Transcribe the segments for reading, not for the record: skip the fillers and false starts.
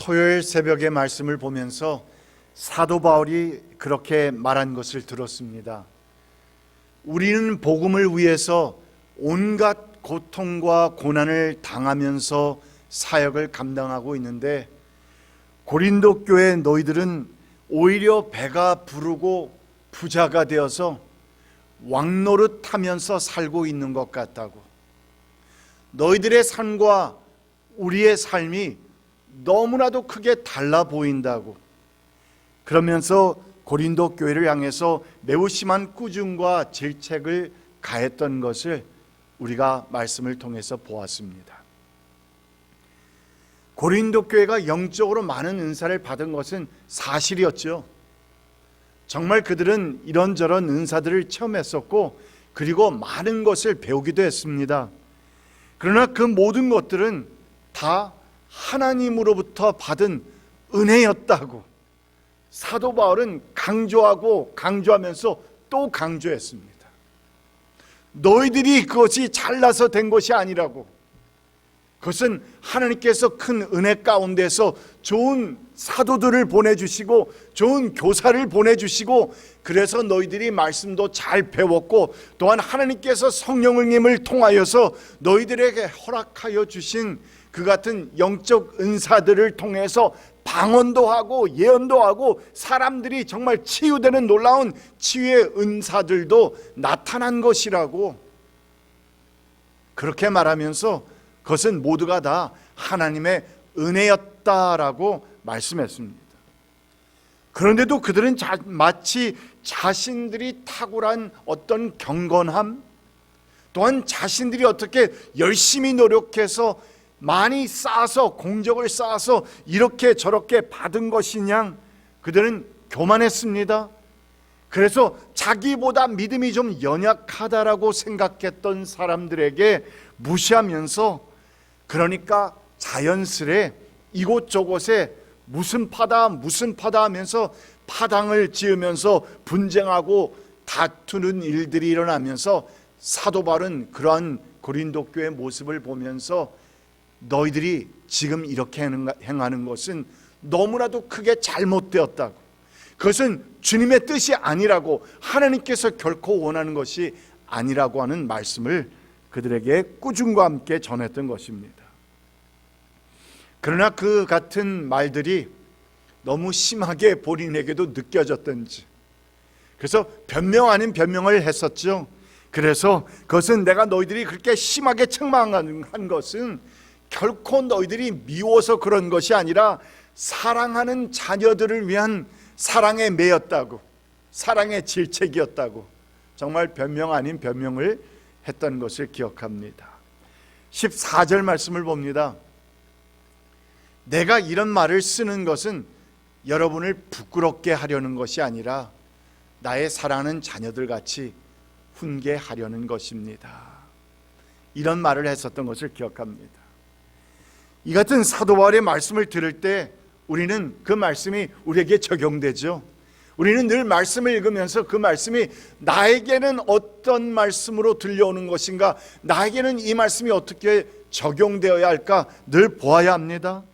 토요일 새벽의 말씀을 보면서 사도 바울이 그렇게 말한 것을 들었습니다. 우리는 복음을 위해서 온갖 고통과 고난을 당하면서 사역을 감당하고 있는데, 고린도 교회 너희들은 오히려 배가 부르고 부자가 되어서 왕노릇하면서 살고 있는 것 같다고. 너희들의 삶과 우리의 삶이 너무나도 크게 달라 보인다고. 그러면서 고린도 교회를 향해서 매우 심한 꾸중과 질책을 가했던 것을 우리가 말씀을 통해서 보았습니다. 고린도 교회가 영적으로 많은 은사를 받은 것은 사실이었죠. 정말 그들은 이런저런 은사들을 체험했었고, 그리고 많은 것을 배우기도 했습니다. 그러나 그 모든 것들은 다 하나님으로부터 받은 은혜였다고 사도 바울은 강조하고 강조하면서 또 강조했습니다. 너희들이 그것이 잘나서 된 것이 아니라고. 그것은 하나님께서 큰 은혜 가운데서 좋은 사도들을 보내주시고 좋은 교사를 보내주시고, 그래서 너희들이 말씀도 잘 배웠고, 또한 하나님께서 성령님을 통하여서 너희들에게 허락하여 주신 그 같은 영적 은사들을 통해서 방언도 하고 예언도 하고 사람들이 정말 치유되는 놀라운 치유의 은사들도 나타난 것이라고 그렇게 말하면서, 그것은 모두가 다 하나님의 은혜였다라고 말씀했습니다. 그런데도 그들은 마치 자신들이 탁월한 어떤 경건함, 또한 자신들이 어떻게 열심히 노력해서 많이 쌓아서 공적을 쌓아서 이렇게 저렇게 받은 것이냐, 그들은 교만했습니다. 그래서 자기보다 믿음이 좀 연약하다라고 생각했던 사람들에게 무시하면서, 그러니까 자연스레 이곳저곳에 무슨 파다 하면서 파당을 지으면서 분쟁하고 다투는 일들이 일어나면서, 사도 바울은 그러한 고린도 교회 모습을 보면서 너희들이 지금 이렇게 행하는 것은 너무나도 크게 잘못되었다고, 그것은 주님의 뜻이 아니라고, 하나님께서 결코 원하는 것이 아니라고 하는 말씀을 그들에게 꾸중과 함께 전했던 것입니다. 그러나 그 같은 말들이 너무 심하게 본인에게도 느껴졌던지, 그래서 변명 아닌 변명을 했었죠. 그래서 그것은 내가 너희들이 그렇게 심하게 책망한 것은 결코 너희들이 미워서 그런 것이 아니라 사랑하는 자녀들을 위한 사랑의 매였다고, 사랑의 질책이었다고, 정말 변명 아닌 변명을 했던 것을 기억합니다. 14절 말씀을 봅니다. 내가 이런 말을 쓰는 것은 여러분을 부끄럽게 하려는 것이 아니라 나의 사랑하는 자녀들 같이 훈계하려는 것입니다. 이런 말을 했었던 것을 기억합니다. 이 같은 사도 바울의 말씀을 들을 때 우리는 그 말씀이 우리에게 적용되죠. 우리는 늘 말씀을 읽으면서 그 말씀이 나에게는 어떤 말씀으로 들려오는 것인가, 나에게는 이 말씀이 어떻게 적용되어야 할까 늘 보아야 합니다.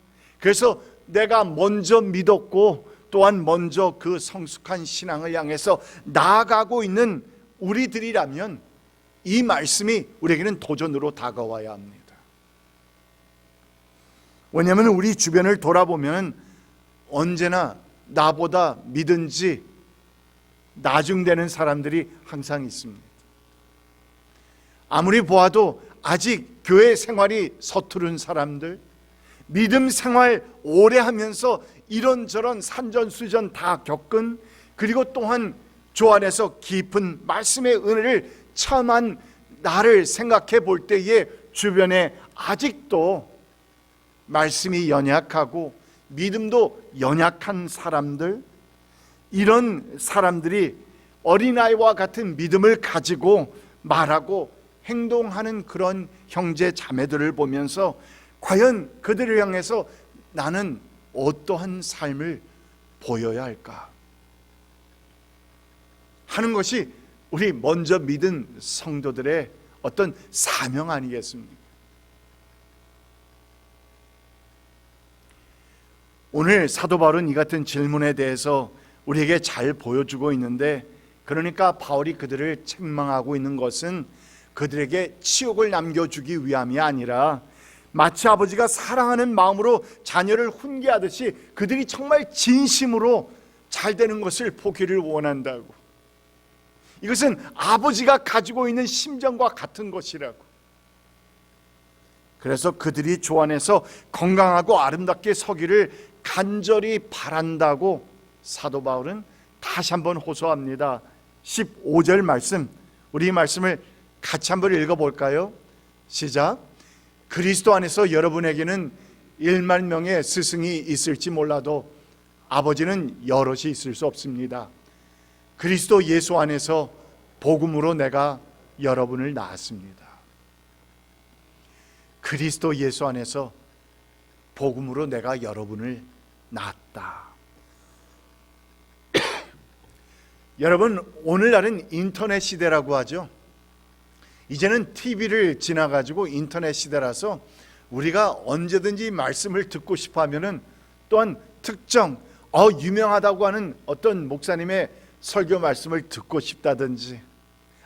그래서 내가 먼저 믿었고 또한 먼저 그 성숙한 신앙을 향해서 나아가고 있는 우리들이라면 이 말씀이 우리에게는 도전으로 다가와야 합니다. 왜냐하면 우리 주변을 돌아보면 언제나 나보다 믿은지 나중되는 사람들이 항상 있습니다. 아무리 보아도 아직 교회 생활이 서투른 사람들, 믿음 생활 오래 하면서 이런저런 산전수전 다 겪은, 그리고 또한 주 안에서 깊은 말씀의 은혜를 체험한 나를 생각해 볼 때에 주변에 아직도 말씀이 연약하고 믿음도 연약한 사람들, 이런 사람들이 어린아이와 같은 믿음을 가지고 말하고 행동하는 그런 형제 자매들을 보면서 과연 그들을 향해서 나는 어떠한 삶을 보여야 할까 하는 것이 우리 먼저 믿은 성도들의 어떤 사명 아니겠습니까? 오늘 사도 바울은 이 같은 질문에 대해서 우리에게 잘 보여주고 있는데, 그러니까 바울이 그들을 책망하고 있는 것은 그들에게 치욕을 남겨주기 위함이 아니라 마치 아버지가 사랑하는 마음으로 자녀를 훈계하듯이 그들이 정말 진심으로 잘 되는 것을 보기를 원한다고. 이것은 아버지가 가지고 있는 심정과 같은 것이라고. 그래서 그들이 주 안에서 건강하고 아름답게 서기를 간절히 바란다고 사도 바울은 다시 한번 호소합니다. 15절 말씀, 우리 말씀을 같이 한번 읽어볼까요? 시작. 그리스도 안에서 여러분에게는 1만 명의 스승이 있을지 몰라도 아버지는 여럿이 있을 수 없습니다. 그리스도 예수 안에서 복음으로 내가 여러분을 낳았습니다. 그리스도 예수 안에서 복음으로 내가 여러분을 낳았다. 여러분, 오늘날은 인터넷 시대라고 하죠. 이제는 TV를 지나가지고 인터넷 시대라서 우리가 언제든지 말씀을 듣고 싶어 하면은, 또한 특정 유명하다고 하는 어떤 목사님의 설교 말씀을 듣고 싶다든지,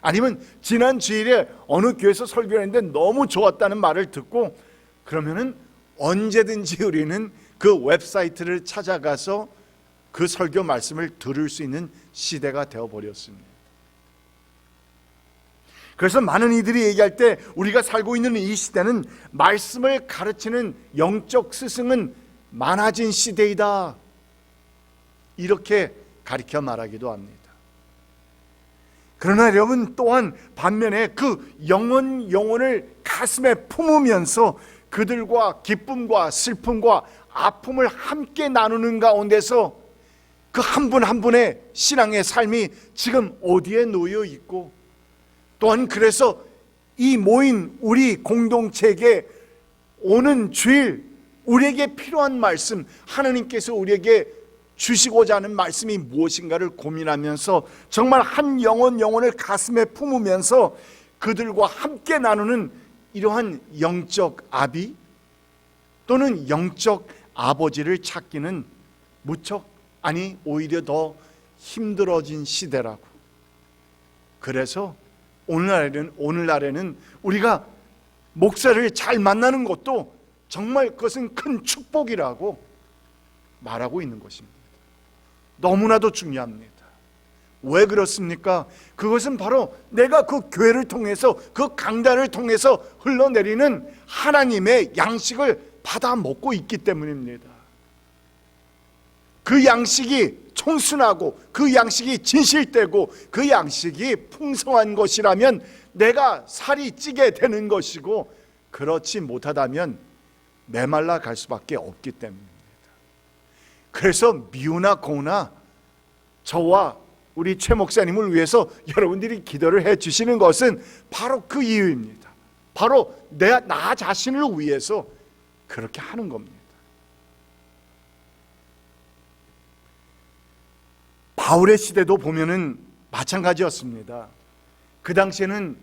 아니면 지난 주일에 어느 교회에서 설교를 했는데 너무 좋았다는 말을 듣고, 그러면은 언제든지 우리는 그 웹사이트를 찾아가서 그 설교 말씀을 들을 수 있는 시대가 되어버렸습니다. 그래서 많은 이들이 얘기할 때 우리가 살고 있는 이 시대는 말씀을 가르치는 영적 스승은 많아진 시대이다, 이렇게 가르쳐 말하기도 합니다. 그러나 여러분, 또한 반면에 그 영혼을 가슴에 품으면서 그들과 기쁨과 슬픔과 아픔을 함께 나누는 가운데서 그 한 분 한 분의 신앙의 삶이 지금 어디에 놓여 있고, 또한 그래서 이 모인 우리 공동체에게 오는 주일 우리에게 필요한 말씀, 하나님께서 우리에게 주시고자 하는 말씀이 무엇인가를 고민하면서 정말 한 영혼을 가슴에 품으면서 그들과 함께 나누는 이러한 영적 아비 또는 영적 아버지를 찾기는 무척, 아니 오히려 더 힘들어진 시대라고. 그래서 오늘날에는 우리가 목사를 잘 만나는 것도 정말 그것은 큰 축복이라고 말하고 있는 것입니다. 너무나도 중요합니다. 왜 그렇습니까? 그것은 바로 내가 그 교회를 통해서, 그 강단을 통해서 흘러내리는 하나님의 양식을 받아 먹고 있기 때문입니다. 그 양식이 청순하고 그 양식이 진실되고 그 양식이 풍성한 것이라면 내가 살이 찌게 되는 것이고, 그렇지 못하다면 메말라 갈 수밖에 없기 때문입니다. 그래서 미우나 고우나 저와 우리 최 목사님을 위해서 여러분들이 기도를 해 주시는 것은 바로 그 이유입니다. 바로 나 자신을 위해서 그렇게 하는 겁니다. 바울의 시대도 보면은 마찬가지였습니다. 그 당시에는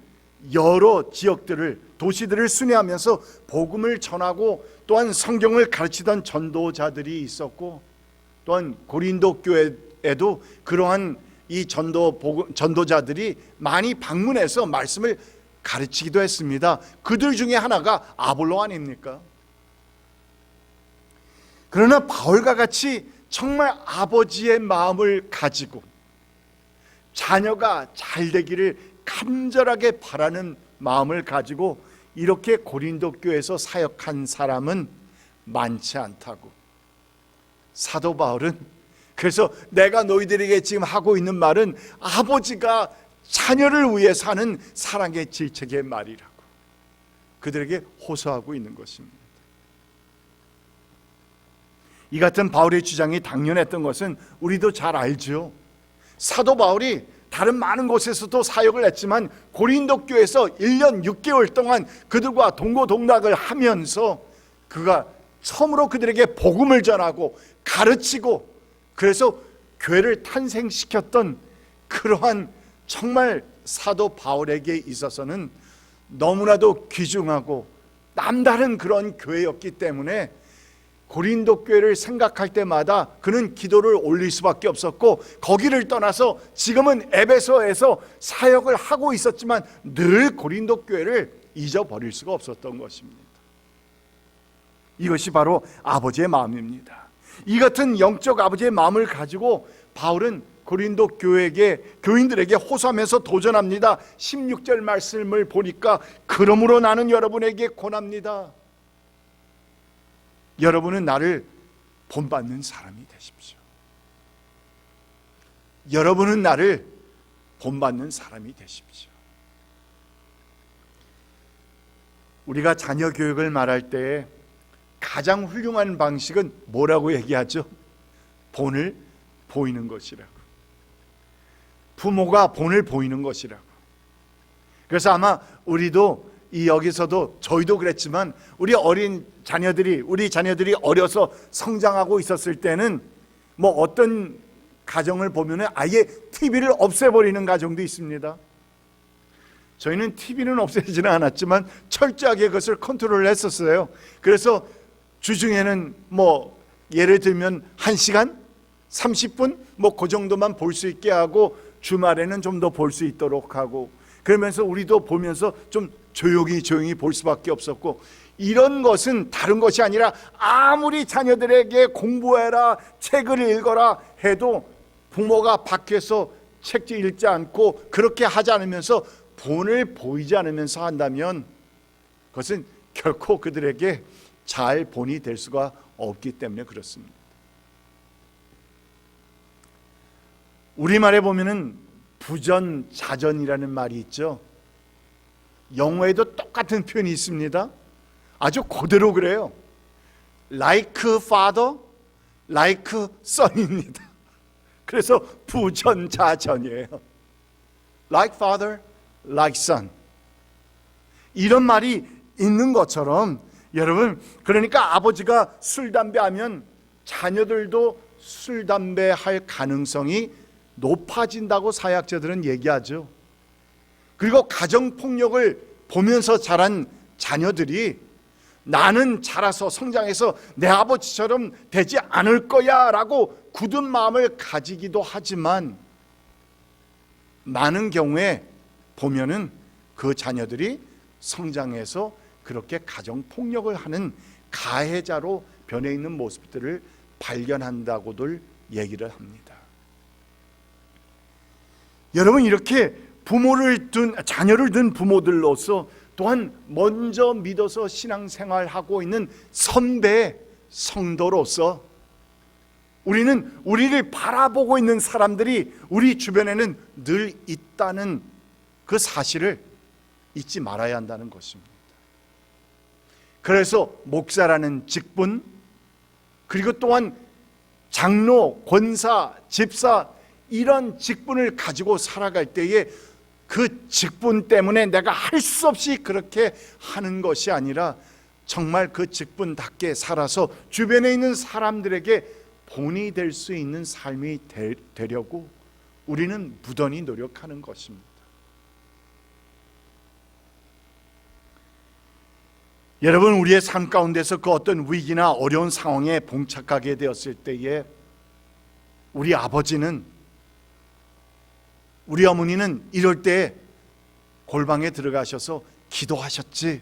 여러 지역들을, 도시들을 순회하면서 복음을 전하고 또한 성경을 가르치던 전도자들이 있었고, 또한 고린도 교회에도 그러한 이 전도자들이 많이 방문해서 말씀을 가르치기도 했습니다. 그들 중에 하나가 아볼로 아닙니까? 그러나 바울과 같이 정말 아버지의 마음을 가지고 자녀가 잘 되기를 간절하게 바라는 마음을 가지고 이렇게 고린도 교회에서 사역한 사람은 많지 않다고. 사도 바울은 그래서 내가 너희들에게 지금 하고 있는 말은 아버지가 자녀를 위해 사는 사랑의 질책의 말이라고 그들에게 호소하고 있는 것입니다. 이 같은 바울의 주장이 당연했던 것은 우리도 잘 알죠. 사도 바울이 다른 많은 곳에서도 사역을 했지만 고린도 교회에서 1년 6개월 동안 그들과 동고동락을 하면서 그가 처음으로 그들에게 복음을 전하고 가르치고, 그래서 교회를 탄생시켰던 그러한 정말 사도 바울에게 있어서는 너무나도 귀중하고 남다른 그런 교회였기 때문에 고린도 교회를 생각할 때마다 그는 기도를 올릴 수밖에 없었고, 거기를 떠나서 지금은 에베소에서 사역을 하고 있었지만 늘 고린도 교회를 잊어버릴 수가 없었던 것입니다. 이것이 바로 아버지의 마음입니다. 이 같은 영적 아버지의 마음을 가지고 바울은 고린도 교인들에게 호소하면서 도전합니다. 16절 말씀을 보니까 그러므로 나는 여러분에게 권합니다. 여러분은 나를 본받는 사람이 되십시오. 여러분은 나를 본받는 사람이 되십시오. 우리가 자녀 교육을 말할 때 가장 훌륭한 방식은 뭐라고 얘기하죠? 본을 보이는 것이라고. 부모가 본을 보이는 것이라고. 그래서 아마 우리도 여기서도 저희도 그랬지만 우리 자녀들이 어려서 성장하고 있었을 때는 뭐 어떤 가정을 보면은 아예 TV를 없애버리는 가정도 있습니다. 저희는 TV는 없애지는 않았지만 철저하게 그것을 컨트롤했었어요. 그래서 주중에는 뭐 예를 들면 1시간, 30분 뭐 그 정도만 볼 수 있게 하고 주말에는 좀 더 볼 수 있도록 하고, 그러면서 우리도 보면서 좀 조용히 볼 수밖에 없었고, 이런 것은 다른 것이 아니라 아무리 자녀들에게 공부해라, 책을 읽어라 해도 부모가 밖에서 책도 읽지 않고 그렇게 하지 않으면서 본을 보이지 않으면서 한다면 그것은 결코 그들에게 잘 본이 될 수가 없기 때문에 그렇습니다. 우리말에 보면은 부전자전이라는 말이 있죠. 영어에도 똑같은 표현이 있습니다. 아주 그대로 그래요. like father, like son입니다. 그래서 부전자전이에요. like father, like son. 이런 말이 있는 것처럼 여러분, 그러니까 아버지가 술, 담배 하면 자녀들도 술, 담배 할 가능성이 높아진다고 사회학자들은 얘기하죠. 그리고 가정폭력을 보면서 자란 자녀들이 나는 자라서 성장해서 내 아버지처럼 되지 않을 거야 라고 굳은 마음을 가지기도 하지만, 많은 경우에 보면은 그 자녀들이 성장해서 그렇게 가정폭력을 하는 가해자로 변해 있는 모습들을 발견한다고들 얘기를 합니다. 여러분, 이렇게 자녀를 둔 부모들로서 또한 먼저 믿어서 신앙생활하고 있는 선배 성도로서 우리는 우리를 바라보고 있는 사람들이 우리 주변에는 늘 있다는 그 사실을 잊지 말아야 한다는 것입니다. 그래서 목사라는 직분, 그리고 또한 장로, 권사, 집사, 이런 직분을 가지고 살아갈 때에 그 직분 때문에 내가 할 수 없이 그렇게 하는 것이 아니라 정말 그 직분답게 살아서 주변에 있는 사람들에게 본이 될 수 있는 삶이 되려고 우리는 무던히 노력하는 것입니다. 여러분, 우리의 삶 가운데서 그 어떤 위기나 어려운 상황에 봉착하게 되었을 때에 우리 아버지는, 우리 어머니는 이럴 때 골방에 들어가셔서 기도하셨지,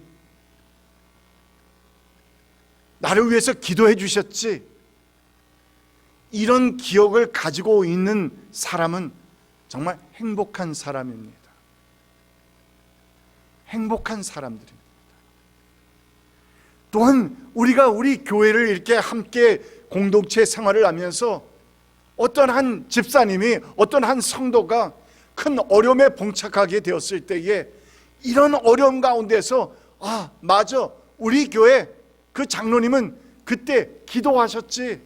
나를 위해서 기도해 주셨지, 이런 기억을 가지고 있는 사람은 정말 행복한 사람입니다. 행복한 사람들입니다. 또한 우리가 우리 교회를 이렇게 함께 공동체 생활을 하면서 어떤 한 집사님이, 어떤 한 성도가 큰 어려움에 봉착하게 되었을 때에 이런 어려움 가운데서 맞아, 우리 교회 그 장로님은 그때 기도하셨지,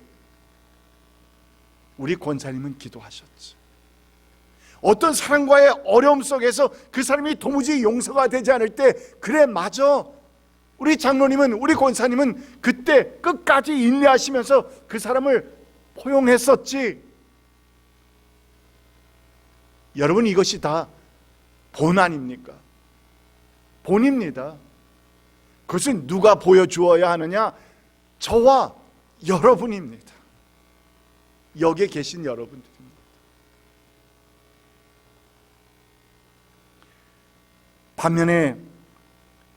우리 권사님은 기도하셨지, 어떤 사람과의 어려움 속에서 그 사람이 도무지 용서가 되지 않을 때 그래 맞아, 우리 장로님은, 우리 권사님은 그때 끝까지 인내하시면서 그 사람을 포용했었지. 여러분, 이것이 다 본 아닙니까? 본입니다. 그것은 누가 보여주어야 하느냐? 저와 여러분입니다. 여기에 계신 여러분들입니다. 반면에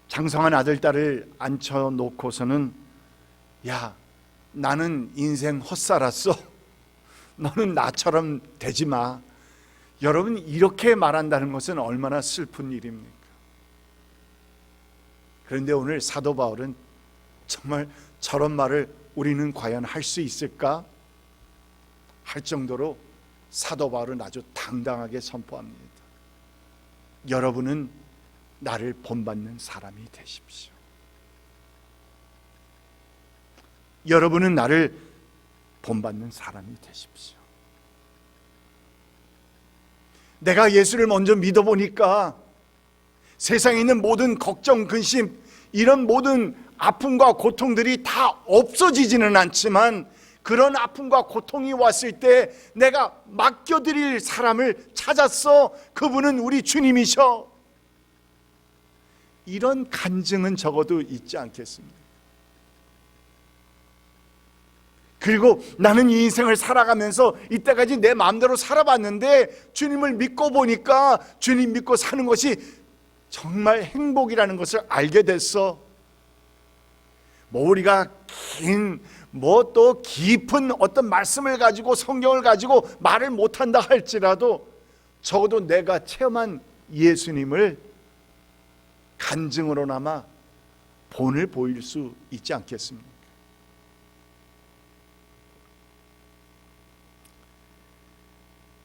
장성한 아들, 딸을 앉혀놓고서는 야, 나는 인생 헛살았어. 너는 나처럼 되지 마. 여러분, 이렇게 말한다는 것은 얼마나 슬픈 일입니까? 그런데 오늘 사도 바울은 정말 저런 말을 우리는 과연 할 수 있을까? 할 정도로 사도 바울은 아주 당당하게 선포합니다. 여러분은 나를 본받는 사람이 되십시오. 여러분은 나를 본받는 사람이 되십시오. 내가 예수를 먼저 믿어보니까 세상에 있는 모든 걱정, 근심, 이런 모든 아픔과 고통들이 다 없어지지는 않지만 그런 아픔과 고통이 왔을 때 내가 맡겨드릴 사람을 찾았어. 그분은 우리 주님이셔. 이런 간증은 적어도 있지 않겠습니까? 그리고 나는 이 인생을 살아가면서 이때까지 내 마음대로 살아봤는데 주님을 믿고 보니까 주님 믿고 사는 것이 정말 행복이라는 것을 알게 됐어. 뭐 우리가 또 깊은 어떤 말씀을 가지고 성경을 가지고 말을 못한다 할지라도 적어도 내가 체험한 예수님을 간증으로나마 본을 보일 수 있지 않겠습니까?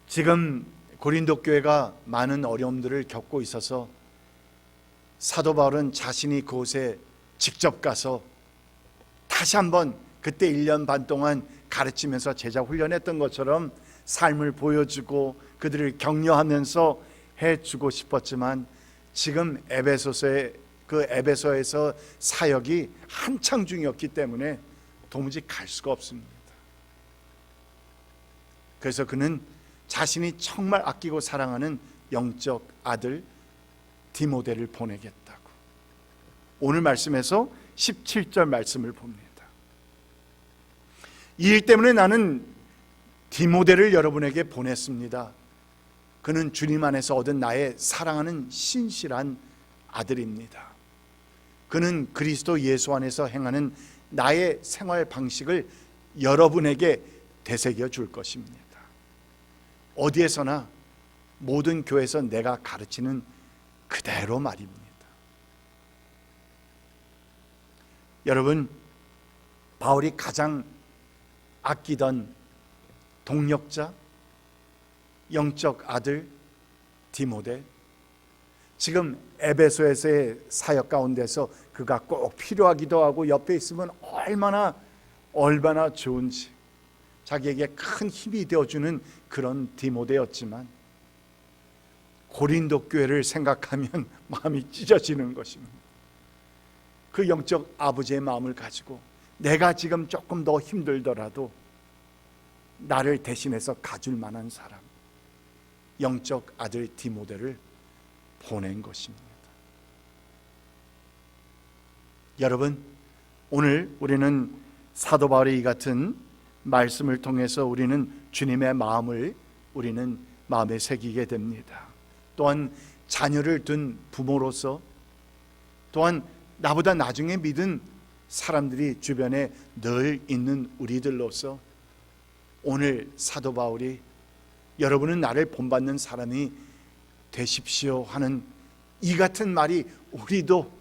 지금 고린도 교회가 많은 어려움들을 겪고 있어서 사도 바울은 자신이 그곳에 직접 가서 다시 한번 그때 1년 반 동안 가르치면서 제자 훈련했던 것처럼 삶을 보여주고 그들을 격려하면서 해주고 싶었지만 지금 에베소에서 사역이 한창 중이었기 때문에 도무지 갈 수가 없습니다. 그래서 그는 자신이 정말 아끼고 사랑하는 영적 아들 디모데를 보내겠다고 오늘 말씀에서 17절 말씀을 봅니다. 이 일 때문에 나는 디모데를 여러분에게 보냈습니다. 그는 주님 안에서 얻은 나의 사랑하는 신실한 아들입니다. 그는 그리스도 예수 안에서 행하는 나의 생활 방식을 여러분에게 되새겨 줄 것입니다. 어디에서나 모든 교회에서 내가 가르치는 그대로 말입니다. 여러분, 바울이 가장 아끼던 동력자, 영적 아들 디모데, 지금 에베소에서의 사역 가운데서 그가 꼭 필요하기도 하고 옆에 있으면 얼마나 좋은지 자기에게 큰 힘이 되어주는 그런 디모데였지만 고린도 교회를 생각하면 마음이 찢어지는 것입니다. 그 영적 아버지의 마음을 가지고 내가 지금 조금 더 힘들더라도 나를 대신해서 가줄 만한 사람, 영적 아들 디모데를 보낸 것입니다. 여러분, 오늘 우리는 사도 바울의 이 같은 말씀을 통해서 우리는 주님의 마음을 우리는 마음에 새기게 됩니다. 또한 자녀를 둔 부모로서, 또한 나보다 나중에 믿은 사람들이 주변에 늘 있는 우리들로서 오늘 사도 바울이 여러분은 나를 본받는 사람이 되십시오 하는 이 같은 말이 우리도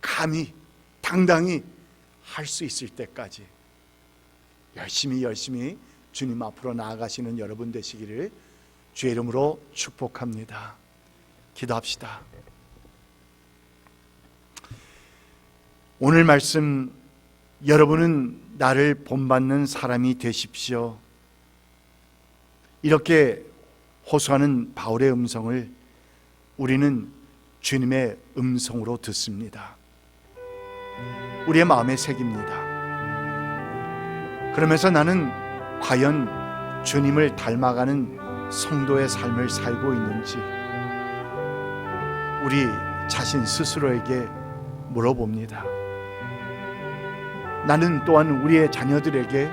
감히 당당히 할 수 있을 때까지 열심히 주님 앞으로 나아가시는 여러분 되시기를 주의 이름으로 축복합니다. 기도합시다. 오늘 말씀, 여러분은 나를 본받는 사람이 되십시오. 이렇게 호소하는 바울의 음성을 우리는 주님의 음성으로 듣습니다. 우리의 마음에 새깁니다. 그러면서 나는 과연 주님을 닮아가는 성도의 삶을 살고 있는지 우리 자신 스스로에게 물어봅니다. 나는 또한 우리의 자녀들에게,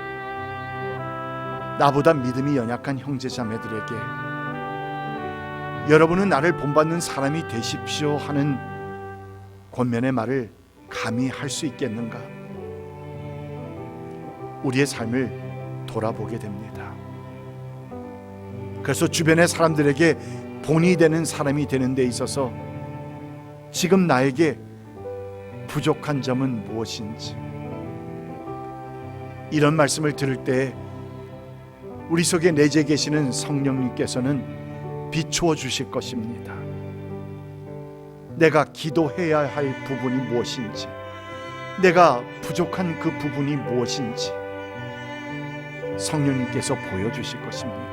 나보다 믿음이 연약한 형제자매들에게 여러분은 나를 본받는 사람이 되십시오 하는 권면의 말을 감히 할 수 있겠는가? 우리의 삶을 돌아보게 됩니다. 그래서 주변의 사람들에게 본이 되는 사람이 되는 데 있어서 지금 나에게 부족한 점은 무엇인지, 이런 말씀을 들을 때 우리 속에 내재 계시는 성령님께서는 비추어 주실 것입니다. 내가 기도해야 할 부분이 무엇인지, 내가 부족한 그 부분이 무엇인지 성령님께서 보여주실 것입니다.